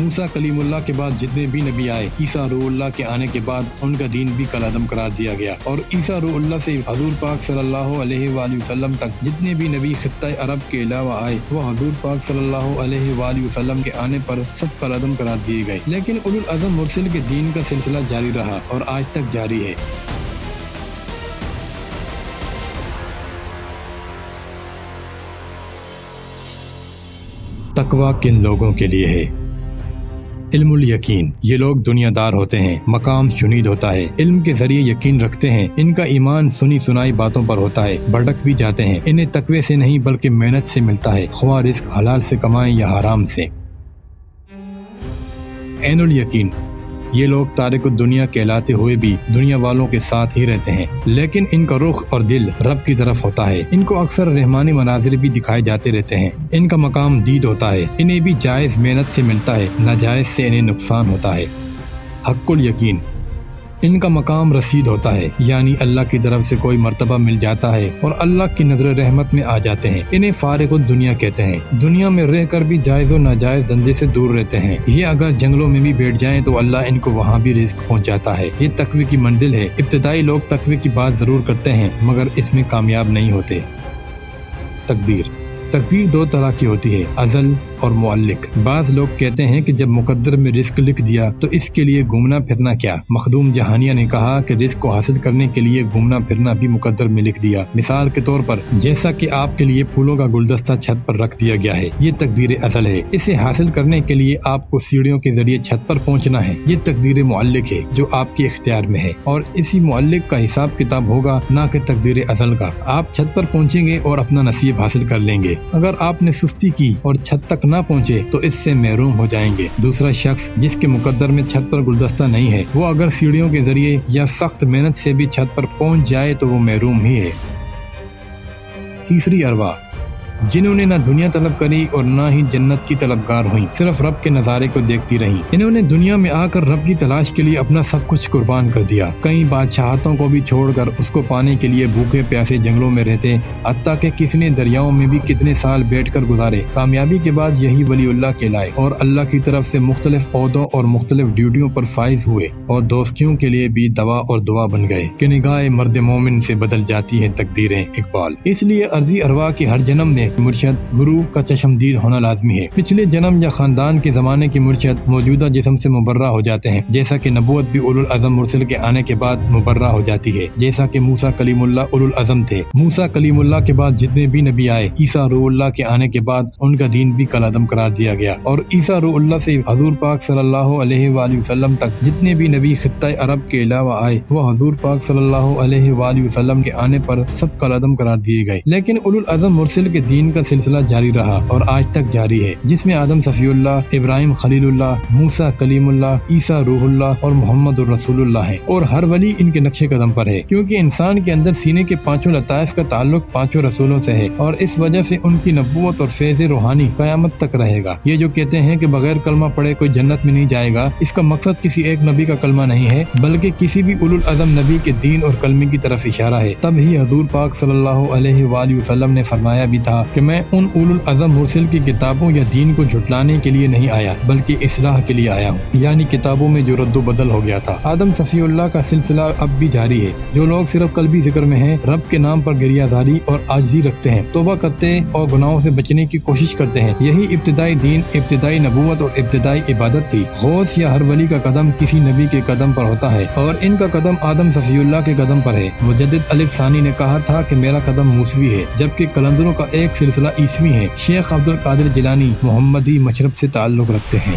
موسیٰ کلیم اللہ کے بعد جتنے بھی نبی آئے، عیسیٰ روح اللہ کے آنے کے بعد ان کا دین بھی کالعدم قرار دیا گیا، اور عیسیٰ روح اللہ سے حضور پاک صلی اللہ علیہ وآلہ وسلم تک جتنے بھی نبی خطہ عرب کے علاوہ آئے وہ حضور پاک صلی اللہ علیہ وآلہ وسلم کے آنے پر سب کالعدم قرار دیے گئے، لیکن اولو العزم مرسل کے دین کا سلسلہ جاری رہا اور آج تک جاری ہے۔ تقویٰ کن لوگوں کے لیے ہے؟ علم الیقین، یہ لوگ دنیا دار ہوتے ہیں، مقام شنید ہوتا ہے، علم کے ذریعے یقین رکھتے ہیں، ان کا ایمان سنی سنائی باتوں پر ہوتا ہے، بھٹک بھی جاتے ہیں، انہیں تقوی سے نہیں بلکہ محنت سے ملتا ہے، خواہ رزق حلال سے کمائیں یا حرام سے۔ عین الیقین، یہ لوگ تارک الدنیا کہلاتے ہوئے بھی دنیا والوں کے ساتھ ہی رہتے ہیں، لیکن ان کا رخ اور دل رب کی طرف ہوتا ہے، ان کو اکثر رحمانی مناظر بھی دکھائے جاتے رہتے ہیں، ان کا مقام دید ہوتا ہے، انہیں بھی جائز محنت سے ملتا ہے، ناجائز سے انہیں نقصان ہوتا ہے۔ حق الیقین، ان کا مقام رسید ہوتا ہے، یعنی اللہ کی طرف سے کوئی مرتبہ مل جاتا ہے اور اللہ کی نظر رحمت میں آ جاتے ہیں، انہیں فارغ الدنیا کہتے ہیں، دنیا میں رہ کر بھی جائز و ناجائز دھندے سے دور رہتے ہیں، یہ اگر جنگلوں میں بھی بیٹھ جائیں تو اللہ ان کو وہاں بھی رزق پہنچاتا ہے، یہ تقوی کی منزل ہے۔ ابتدائی لوگ تقوی کی بات ضرور کرتے ہیں مگر اس میں کامیاب نہیں ہوتے۔ تقدیر دو طرح کی ہوتی ہے، ازل اور معلق۔ بعض لوگ کہتے ہیں کہ جب مقدر میں رزق لکھ دیا تو اس کے لیے گھومنا پھرنا کیا؟ مخدوم جہانیہ نے کہا کہ رزق کو حاصل کرنے کے لیے گھومنا پھرنا بھی مقدر میں لکھ دیا، مثال کے طور پر جیسا کہ آپ کے لیے پھولوں کا گلدستہ چھت پر رکھ دیا گیا ہے، یہ تقدیر ازل ہے، اسے حاصل کرنے کے لیے آپ کو سیڑھیوں کے ذریعے چھت پر پہنچنا ہے، یہ تقدیر معلق ہے جو آپ کے اختیار میں ہے، اور اسی معلق کا حساب کتاب ہوگا نہ کہ تقدیر ازل کا۔ آپ چھت پر پہنچیں گے اور اپنا نصیب حاصل کر لیں گے، اگر آپ نے سستی کی اور چھت تک نہ پہنچے تو اس سے محروم ہو جائیں گے۔ دوسرا شخص جس کے مقدر میں چھت پر گلدستہ نہیں ہے، وہ اگر سیڑھیوں کے ذریعے یا سخت محنت سے بھی چھت پر پہنچ جائے تو وہ محروم ہی ہے۔ تیسری ارواح، جنہوں نے نہ دنیا طلب کری اور نہ ہی جنت کی طلبگار ہوئیں، صرف رب کے نظارے کو دیکھتی رہیں، انہوں نے دنیا میں آ کر رب کی تلاش کے لیے اپنا سب کچھ قربان کر دیا، کئی بادشاہتوں کو بھی چھوڑ کر اس کو پانے کے لیے بھوکے پیاسے جنگلوں میں رہتے، حتیٰ کہ کسی نے دریاؤں میں بھی کتنے سال بیٹھ کر گزارے۔ کامیابی کے بعد یہی ولی اللہ کہلائے اور اللہ کی طرف سے مختلف عہدوں اور مختلف ڈیوٹیوں پر فائز ہوئے، اور دوستیوں کے لیے بھی دوا اور دعا بن گئے کہ نگاہ مرد مومن سے بدل جاتی ہیں تقدیریں۔ اقبال۔ اس لیے ارضی ارواح کی ہر جنم میں مرشد گرو کا چشمدید ہونا لازمی ہے، پچھلے جنم یا خاندان کے زمانے کے مرشد موجودہ جسم سے مبرہ ہو جاتے ہیں، جیسا کہ نبوت بھی اولو العزم مرسل کے آنے کے بعد مبرہ ہو جاتی ہے، جیسا کہ موسیٰ کلیم اللہ اولو العزم تھے، موسیٰ کلیم اللہ کے بعد جتنے بھی نبی آئے، عیسیٰ روح اللہ کے آنے کے بعد ان کا دین بھی کالعدم قرار دیا گیا، اور عیسیٰ روح اللہ سے حضور پاک صلی اللہ علیہ وآلہ وسلم تک جتنے بھی نبی خطہ عرب کے علاوہ آئے وہ حضور پاک صلی اللہ علیہ وآلہ وسلم کے آنے پر سب کالعدم قرار دیے گئے، لیکن اولو العزم مرسل کے دین کا سلسلہ جاری رہا اور آج تک جاری ہے، جس میں آدم صفی اللہ، ابراہیم خلیل اللہ، موسیٰ کلیم اللہ، عیسیٰ روح اللہ اور محمد الرسول اللہ ہیں، اور ہر ولی ان کے نقش قدم پر ہے، کیونکہ انسان کے اندر سینے کے پانچوں لطائف کا تعلق پانچوں رسولوں سے ہے، اور اس وجہ سے ان کی نبوت اور فیض روحانی قیامت تک رہے گا۔ یہ جو کہتے ہیں کہ بغیر کلمہ پڑھے کوئی جنت میں نہیں جائے گا، اس کا مقصد کسی ایک نبی کا کلمہ نہیں ہے بلکہ کسی بھی اولو العزم نبی کے دین اور کلمے کی طرف اشارہ ہے۔ تب ہی حضور پاک صلی اللہ علیہ وآلہ وسلم نے فرمایا بھی تھا کہ میں ان اولو العزم مرسل کی کتابوں یا دین کو جھٹلانے کے لیے نہیں آیا بلکہ اصلاح کے لیے آیا ہوں، یعنی کتابوں میں جو رد و بدل ہو گیا تھا۔ آدم صفی اللہ کا سلسلہ اب بھی جاری ہے، جو لوگ صرف قلبی ذکر میں ہیں، رب کے نام پر گریہ زاری اور عاجزی رکھتے ہیں، توبہ کرتے اور گناہوں سے بچنے کی کوشش کرتے ہیں، یہی ابتدائی دین، ابتدائی نبوت اور ابتدائی عبادت تھی۔ غوث یا ہر ولی کا قدم کسی نبی کے قدم پر ہوتا ہے اور ان کا قدم آدم صفی اللہ کے قدم پر ہے۔ مجدد الف ثانی نے کہا تھا کہ میرا قدم موسوی ہے، جبکہ قلندروں کا ایک سلسلہ عیسوی ہے۔ شیخ عبد القادر جیلانی محمدی مشرب سے تعلق رکھتے ہیں۔